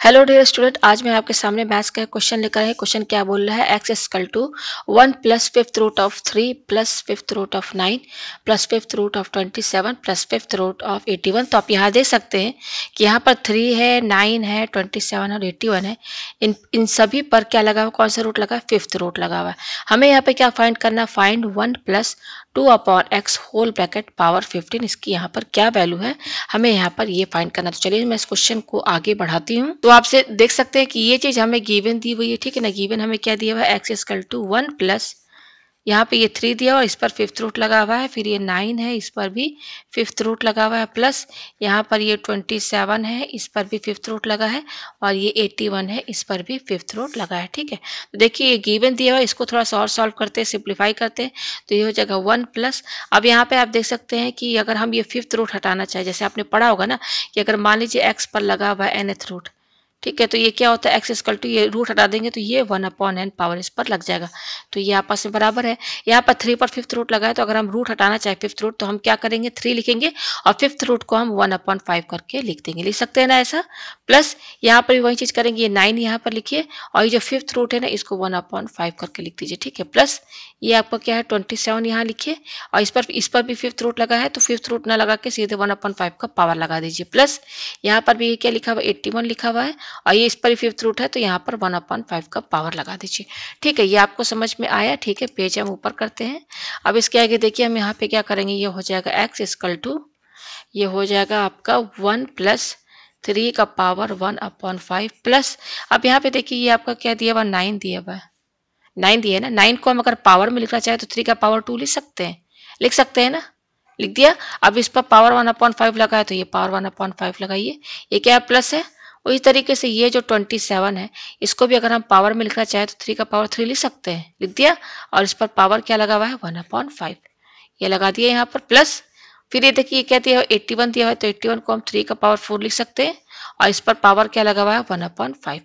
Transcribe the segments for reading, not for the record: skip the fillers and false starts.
Hello dear student, आज मैं आपके सामने मैथ्स का क्वेश्चन लेकर आई। क्वेश्चन क्या बोल रहा है? X equal to 1 plus fifth root of 3 plus fifth root of 9 plus fifth root of 27 plus fifth root of 81। तो आप यहाँ देख सकते हैं कि यहाँ पर 3 है, 9 है, 27 और 81 है। इन सभी पर क्या लगा हुआ? कौन सा रूट लगा है? फिफ्थ रूट लगा हुआ है। हमें यहाँ पे क्या फाइंड करना? Find 1 plus 2 upon x whole bracket power 15। इसकी यहाँ पर क्या वैल्यू है, हमें यहाँ पर ये फाइंड करना। तो चलिए मैं इस क्वेश्चन को आगे बढ़ाती हूँ। तो आपसे देख सकते हैं कि ये चीज हमें गिवन दी हुई है, ठीक है ना। गिवन हमें क्या दिया हुआ है? एक्स इक्वल टू 1 प्लस, यहाँ पे ये 3 दिया और इस पर फिफ्थ रूट लगा हुआ है। फिर ये 9 है, इस पर भी फिफ्थ रूट लगा हुआ है। प्लस यहाँ पर ये 27 है, इस पर भी फिफ्थ रूट लगा है। और ये 81 है, इस पर भी फिफ्थ रूट लगा है, ठीक है। तो देखिए ये गिवन दिया हुआ है, इसको थोड़ा सा और सॉल्व करते हैं, सिंप्लीफाई करते हैं। तो ये हो जाएगा 1 प्लस, अब यहाँ पे आप देख सकते हैं कि अगर हम ये फिफ्थ रूट हटाना चाहें, जैसे आपने पढ़ा होगा ना कि अगर मान लीजिए एक्स पर लगा हुआ है nth रूट, ठीक है, तो ये क्या होता है? एक्स इक्वल टू, ये रूट हटा देंगे तो ये 1 अपॉन एन पावर इस पर लग जाएगा। तो ये आपस में बराबर है। यहाँ पर 3 पर फिफ्थ रूट लगा है, तो अगर हम रूट हटाना चाहे फिफ्थ रूट, तो हम क्या करेंगे? 3 लिखेंगे और फिफ्थ रूट को हम 1/5 करके लिख देंगे। लिख सकते हैं ना ऐसा। प्लस यहाँ पर भी वही चीज करेंगे, ये 9 यहाँ पर लिखिए और ये जो फिफ्थ रूट है ना, इसको 1/5 करके लिख दीजिए, ठीक है। प्लस ये आपका क्या है? 27 यहाँ लिखिए और इस पर भी फिफ्थ रूट लगा है, तो फिफ्थ रूट ना लगा के सीधे 1/5 का पावर लगा दीजिए। प्लस यहाँ पर भी ये क्या लिखा हुआ? 81 लिखा हुआ है और ये इस पर फिफ्थ रूट है, तो यहाँ पर 1/5 का पावर लगा दीजिए, ठीक है। ये आपको समझ में आया? ठीक है, पेज हम ऊपर करते हैं। अब इसके आगे देखिए हम यहाँ पे क्या करेंगे, ये हो जाएगा एक्स इक्वल टू, ये हो जाएगा आपका 1 प्लस 3 का पावर 1/5 प्लस, अब यहाँ पे देखिए ये आपका क्या दिया हुआ? 9 दिया हुआ है। 9 दिया है ना, 9 को हम अगर पावर में लिखना चाहे तो 3 का पावर 2 लिख सकते हैं, लिख सकते हैं ना। लिख दिया। अब इस पर पावर 1/5 लगा है, तो ये पावर 1/5 लगाइए। ये क्या है? प्लस है। उसी तरीके से ये जो 27 है, इसको भी अगर हम पावर में लिखना चाहे तो 3 का पावर 3 लिख सकते हैं, लिख दिया। और इस पर पावर क्या लगा हुआ है? 1/5, ये लगा दिया यहाँ पर। प्लस फिर ये देखिए क्या दिया है? 81 दिया है, तो 81 को हम 3 का पावर 4 लिख सकते हैं और इस पर पावर क्या लगा हुआ है? 1/5,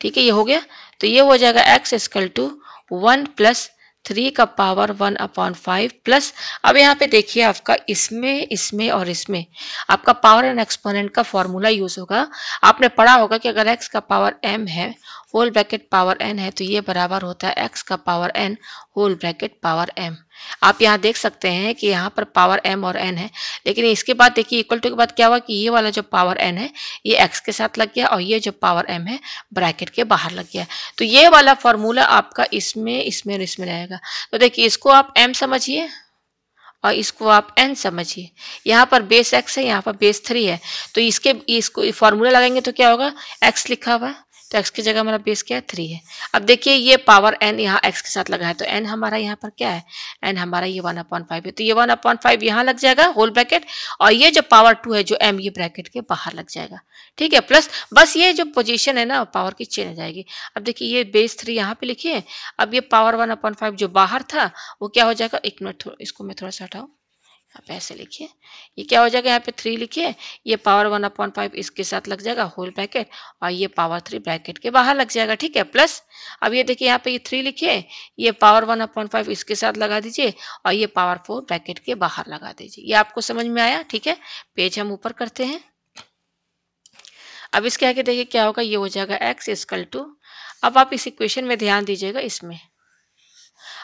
ठीक है। ये हो गया। तो ये हो जाएगा एक्स इक्वल टू 1 प्लस 3 का पावर 1/5 प्लस, अब यहाँ पे देखिए आपका इसमें इसमें और इसमें आपका पावर एंड एक्सपोनेंट का फॉर्मूला यूज होगा। आपने पढ़ा होगा कि अगर x का पावर m है होल ब्रैकेट पावर n है, तो ये बराबर होता है x का power n whole bracket power m। आप यहाँ देख सकते हैं कि यहाँ पर पावर m और n है, लेकिन इसके बाद देखिए इक्वल टू के बाद क्या हुआ कि ये वाला जो पावर n है ये x के साथ लग गया और ये जो पावर m है ब्रैकेट के बाहर लग गया। तो ये वाला फॉर्मूला आपका इसमें इसमें और इसमें रहेगा। तो देखिए इसको आप m समझिए और इसको आप n समझिए। यहाँ पर बेस x है, यहाँ पर बेस 3 है, तो इसको फॉर्मूला लगाएंगे तो क्या होगा? x लिखा हुआ है, तो x की जगह हमारा बेस क्या है? 3 है। अब देखिए ये पावर n यहाँ x के साथ लगा है, तो n हमारा यहाँ पर क्या है? n हमारा ये 1/5 है, तो ये 1/5 यहाँ लग जाएगा होल ब्रैकेट, और ये जो पावर 2 है जो m, ये ब्रैकेट के बाहर लग जाएगा, ठीक है। प्लस बस ये जो पोजीशन है ना पावर की चेंज हो जाएगी। अब देखिए ये बेस 3 यहाँ पे लिखिए, अब ये पावर 1/5 जो बाहर था वो क्या हो जाएगा? एक मिनट, इसको मैं थोड़ा सा हटाऊं, आप ऐसे लिखिए। ये क्या हो जाएगा? यहाँ पे 3 लिखिए, ये पावर 1/5 इसके साथ लग जाएगा होल ब्रैकेट और ये पावर 3 ब्रैकेट के बाहर लग जाएगा, ठीक है। प्लस अब ये देखिए यहाँ पे ये 3 लिखिए, ये पावर 1/5 इसके साथ लगा दीजिए और ये पावर 4 ब्रैकेट के बाहर लगा दीजिए। ये आपको समझ में आया? ठीक है, पेज हम ऊपर करते हैं। अब इसके आगे देखिए क्या होगा, ये हो जाएगा एक्स इक्वल टू, अब आप इस इक्वेशन में ध्यान दीजिएगा, इसमें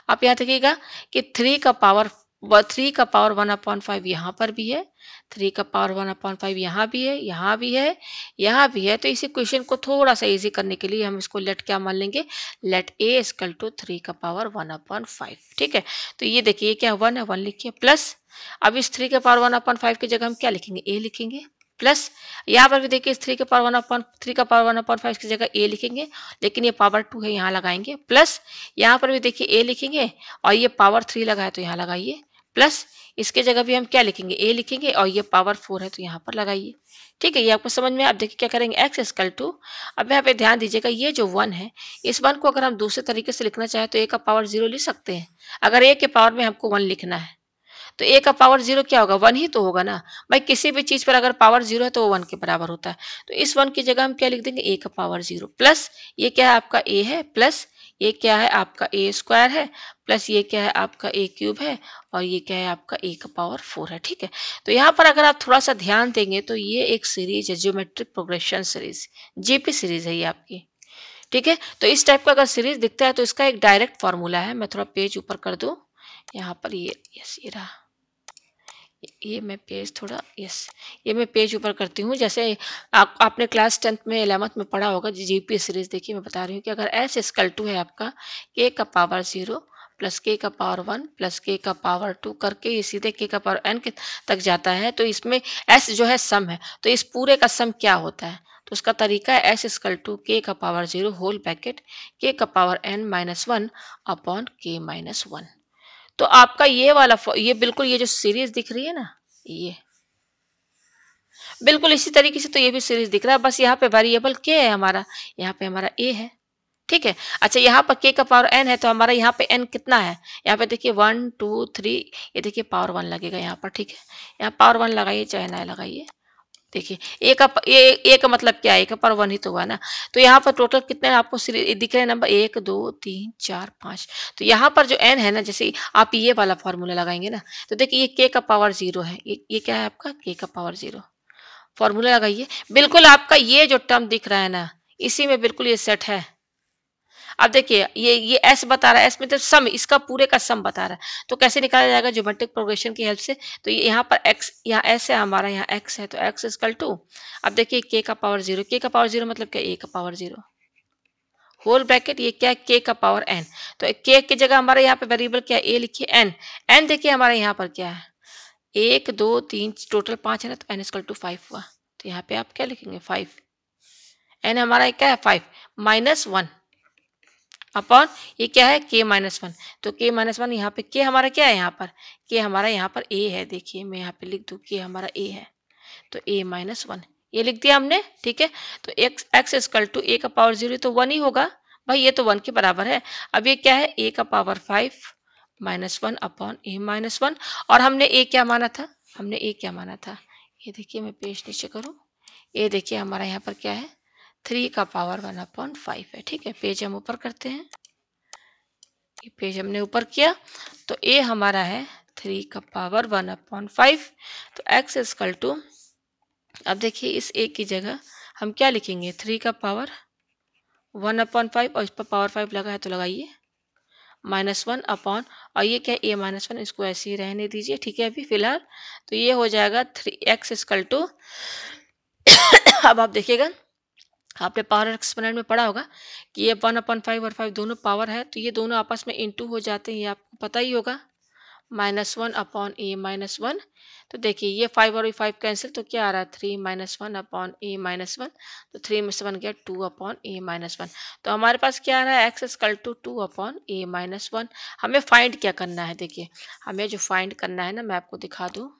आप यहाँ देखिएगा कि 3 का पावर 1/5 यहाँ पर भी है, 3 का पावर 1/5 यहाँ भी है, यहाँ भी है, यहाँ भी है। तो इस इक्वेशन को थोड़ा सा इजी करने के लिए हम इसको लेट क्या मान लेंगे? लेट a इक्वल टू 3 का पावर 1/5, ठीक है। तो ये देखिए क्या 1 है, 1 लिखिए। प्लस अब इस 3 के पावर 1/5 की जगह हम क्या लिखेंगे? a लिखेंगे। प्लस यहाँ पर भी देखिए इस 3 के पावर 3 का पावर 1/5 की जगह a लिखेंगे, लेकिन ये पावर 2 है यहाँ लगाएंगे। प्लस यहाँ पर भी देखिए a लिखेंगे और ये पावर 3 लगा है तो यहाँ लगाइए। प्लस इसके जगह भी हम क्या लिखेंगे? a लिखेंगे और ये पावर 4 है तो यहाँ पर लगाइए, ठीक है। ये आपको समझ में। अब देखिए क्या करेंगे, एक्स इक्वल टू, अब यहाँ पे ध्यान दीजिएगा ये जो 1 है, इस 1 को अगर हम दूसरे तरीके से लिखना चाहे तो a का पावर 0 लिख सकते हैं। अगर a के पावर में हमको 1 लिखना है तो a का पावर 0 क्या होगा? 1 ही तो होगा ना भाई। किसी भी चीज पर अगर पावर 0 है तो वो 1 के बराबर होता है। तो इस 1 की जगह हम क्या लिख देंगे? a का पावर 0 प्लस ये क्या है? आपका a है, प्लस ये क्या है आपका ए स्क्वायर है, प्लस ये क्या है आपका ए क्यूब है, और ये क्या है आपका ए का पावर 4 है। ठीक है, तो यहाँ पर अगर आप थोड़ा सा ध्यान देंगे तो ये एक सीरीज है, geometric progression series, JP series है ये आपकी। ठीक है, तो इस टाइप का अगर सीरीज दिखता है तो इसका एक डायरेक्ट फॉर्मूला है। मैं थोड़ा पेज ऊपर कर दूं, यहाँ पर ये यस ये रहा, ये मैं पेज थोड़ा यस ये मैं पेज ऊपर करती हूँ। जैसे आपने क्लास 10th में 11th में पढ़ा होगा जीपी सीरीज। देखिए मैं बता रही हूँ कि अगर एस इक्वल टू है आपका के का पावर 0 प्लस के का पावर 1 प्लस के का पावर 2 करके ये सीधे के का पावर n तक जाता है, तो इसमें एस जो है सम है, तो इस पूरे का सम क्या होता है, तो उसका तरीका है एस इक्वल टू के का पावर 0 होल ब्रैकेट के का पावर n माइनस 1 अपॉन के माइनस 1। तो आपका ये वाला ये बिल्कुल ये जो सीरीज दिख रही है ना, ये बिल्कुल इसी तरीके से तो ये भी सीरीज दिख रहा है, बस यहाँ पे वेरिएबल के है हमारा, यहाँ पे हमारा ए है। ठीक है, अच्छा यहाँ पर के का पावर एन है, तो हमारा यहाँ पे एन कितना है, यहाँ पे देखिए 1 2 3, ये देखिए पावर 1 लगेगा यहाँ पर। ठीक है, यहाँ पावर 1 लगाइए चाहे ना लगाइए। देखिए ए का मतलब क्या है, ए का पावर 1 ही तो हुआ ना। तो यहाँ पर टोटल कितने आपको दिख रहे हैं नंबर 1 2 3 4 5। तो यहाँ पर जो n है ना, जैसे आप ये वाला फॉर्मूला लगाएंगे ना, तो देखिए ये के का पावर 0 है, ये क्या है आपका के का पावर 0। फॉर्मूला लगाइए, बिल्कुल आपका ये जो टर्म दिख रहा है ना, इसी में बिल्कुल ये सेट है। अब देखिए ये एस बता रहा है, एस मतलब सम, इसका पूरे का सम बता रहा है। तो कैसे निकाला जाएगा, ज्योमेट्रिक प्रोग्रेशन की हेल्प से। तो ये यहाँ पर एक्स, यहाँ एस है हमारा, यहाँ एक्स है, तो एक्स इक्वल टू, अब देखिए के का पावर 0, के का पावर 0 मतलब क्या, ए का पावर 0 होल ब्रैकेट, ये क्या है के का पावर एन। तो के की जगह हमारे यहाँ पे वेरिएबल क्या है, ए लिखिए, एन। एन देखिए हमारे यहाँ पर क्या है, 1 2 3 टोटल 5 है ना, तो एन इक्वल टू 5 हुआ। तो यहाँ पे आप क्या लिखेंगे 5, एन हमारा क्या है 5 माइनस 1 अपॉन ये क्या है के माइनस 1। तो के माइनस 1 यहाँ पे के हमारा क्या है, यहाँ पर के हमारा यहाँ पर ए है। देखिए मैं यहाँ पे लिख दूँ के हमारा ए है, तो ए माइनस 1 ये लिख दिया हमने। ठीक है, तो एक्स इक्वल टू ए का पावर 0 तो 1 ही होगा भाई, ये तो 1 के बराबर है। अब ये क्या है, ए का power 5 minus 1 upon a minus 1, और हमने ए क्या माना था, हमने ए क्या माना था, ये देखिए मैं पेज नीचे करूँ, ये देखिए हमारा यहाँ पर क्या है 3 का पावर 1 अपॉन 5 है। ठीक है, पेज हम ऊपर करते हैं, ये पेज हमने ऊपर किया, तो ए हमारा है 3 का पावर 1 अपॉन 5। तो एक्स इक्वल टू, अब देखिए इस ए की जगह हम क्या लिखेंगे, 3 का पावर 1 अपॉन 5, और इस पर पावर 5 लगा है तो लगाइए माइनस 1 अपॉन, और ये क्या ए माइनस 1, इसको ऐसे ही रहने दीजिए। ठीक है अभी फिलहाल, तो ये हो जाएगा 3 एक्स इक्वल टू अब आप देखिएगा, आपने पावर एक्सपोनेंट में पढ़ा होगा कि ये 1/5 और 5 दोनों पावर है, तो ये दोनों आपस में इनटू हो जाते हैं, ये आपको पता ही होगा, माइनस 1 अपॉन ए माइनस 1। तो देखिए ये 5 और 5 कैंसिल, तो क्या आ रहा है 3 माइनस 1 अपॉन ए माइनस 1। तो 3 में से 1 गया 2 अपॉन ए माइनस 1। तो हमारे पास क्या आ रहा है, x equal to 2 upon a minus 1। हमें फाइंड क्या करना है, देखिए हमें जो फाइंड करना है ना, मैं आपको दिखा दूँ,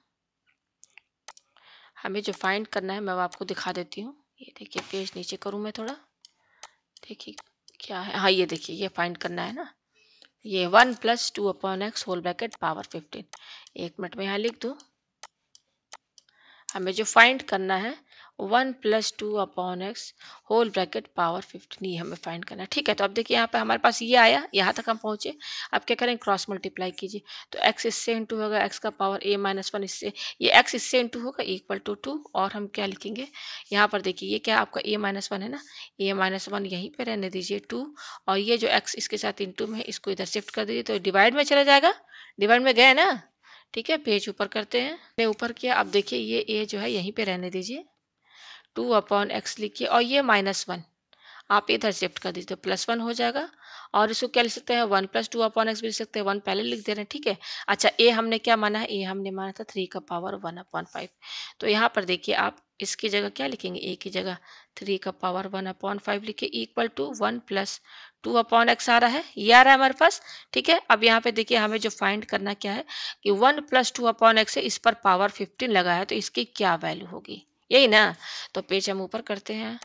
हमें जो फाइंड करना है मैं आपको दिखा देती हूँ। ये देखिए पेज नीचे करूँ मैं थोड़ा, देखिए क्या है, हाँ ये देखिए ये फाइंड करना है ना, ये 1 plus 2 upon x whole bracket power 15। एक मिनट में यहाँ लिख दूँ, हमें जो फाइंड करना है 1 plus 2 upon x whole bracket power 15, ये हमें फाइंड करना है। ठीक है, तो अब देखिए यहाँ पे हमारे पास ये आया, यहाँ तक हम पहुँचे। अब क्या करें, क्रॉस मल्टीप्लाई कीजिए, तो एक्स इससे इंटू होगा, एक्स का पावर ए माइनस 1 इससे, ये एक्स इससे इंटू होगा इक्वल टू 2, और हम क्या लिखेंगे यहाँ पर, देखिए ये क्या आपका ए माइनस 1 है ना, ए माइनस 1 यहीं पर रहने दीजिए 2, और ये जो एक्स इसके साथ इंटू में है इसको इधर शिफ्ट कर दीजिए, तो डिवाइड में चला जाएगा, डिवाइड में गए ना। ठीक है, पेज ऊपर करते हैं, मैं ऊपर किया, अब देखिए ये ए जो है यहीं पे रहने दीजिए, 2 अपॉन एक्स लिखिए, और ये माइनस 1 आप इधर शिफ्ट कर दीजिए, तो प्लस 1 हो जाएगा, और इसको क्या लिख सकते हैं 1 प्लस 2 अपॉन एक्स भी लिख सकते हैं, 1 पहले लिख दे रहे हैं। ठीक है, अच्छा ए हमने क्या माना है, ए हमने माना था 3 का पावर 1 अपॉन 5। तो यहाँ पर देखिए आप इसकी जगह क्या लिखेंगे, ए की जगह 3 का पावर 1 अपॉन 5 लिखिए equal to 1 plus 2 upon X आ रहा है, ये आ रहा है हमारे पास। ठीक है, अब यहाँ पे देखिए हमें जो फाइंड करना क्या है कि 1 प्लस 2 अपॉन एक्स है, इस पर पावर 15 लगा है, तो इसकी क्या वैल्यू होगी, यही ना। तो पेज हम ऊपर करते हैं,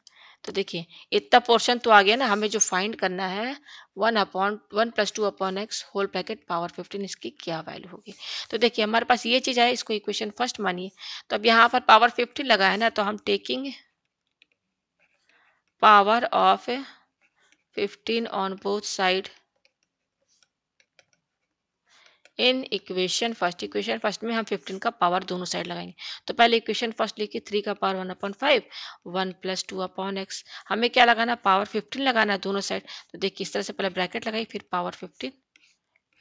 तो देखिए इतना पोर्शन तो आ गया ना, हमें जो फाइंड करना है 1 plus 2 upon x whole bracket power 15, इसकी क्या वैल्यू होगी। तो देखिए हमारे पास ये चीज़ है, इसको इक्वेशन फर्स्ट मानिए। तो अब यहाँ पर पावर 15 लगा है ना, तो हम taking power of 15 on both side in equation first में हम 15 का पावर दोनों साइड लगाएंगे। तो पहले इक्वेशन फर्स्ट लिखिए, 3 का पावर 1/5, 1 + 2/x। हमें क्या लगाना, पावर 15 लगाना है दोनों साइड। तो देखिए इस तरह से पहले ब्रैकेट लगाई, फिर पावर 15।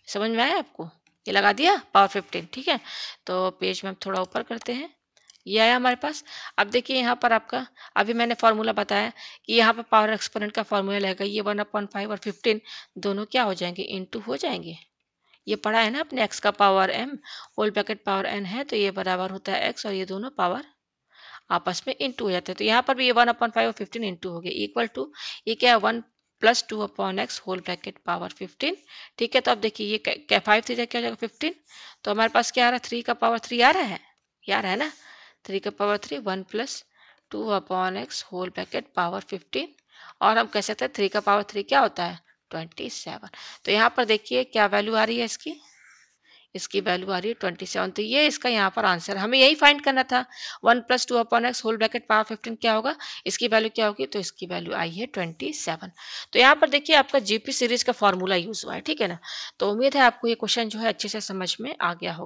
समझ में आया आपको? ये लगा दिया पावर 15, ठीक है। तो पेज में हम थोड़ा ऊपर करते हैं, ये आया हमारे पास। अब देखिए यहाँ पर आपका, अभी मैंने फॉर्मूला बताया कि यहाँ पर पावर एक्सपोनेंट का फॉर्मूला लगेगा, ये 1/5 और 15 दोनों क्या हो जाएंगे, इनटू हो जाएंगे। ये पढ़ा है ना अपने, x का power m whole bracket power n है, तो ये बराबर होता है x, और ये दोनों पावर आपस में इंटू हो जाते हैं। तो यहाँ पर भी ये 1/5 और 15 इंटू हो गए, इक्वल टू ये क्या है, 1 + 2/x होल ब्रैकेट पावर 15। ठीक है, तो अब देखिए ये क्या 5 3 क्या हो जाएगा 15। तो हमारे पास क्या आ रहा है, 3 का पावर 3 आ रहा है, ये आ रहा है ना, 3 का power 3, 1 + 2/x whole bracket power 15। और हम कह सकते हैं 3 का पावर 3 क्या होता है, 27। तो यहाँ पर देखिए क्या वैल्यू आ रही है इसकी, इसकी वैल्यू आ रही है 27। तो ये इसका यहाँ पर आंसर, हमें यही फाइंड करना था। 1 + 2/x होल ब्रैकेट पावर 15 क्या होगा, इसकी वैल्यू क्या होगी, तो इसकी वैल्यू आई है 27। तो यहाँ पर देखिए आपका जीपी सीरीज का फॉर्मूला यूज हुआ है, ठीक है ना। तो उम्मीद है आपको ये क्वेश्चन जो है अच्छे से समझ में आ गया होगा।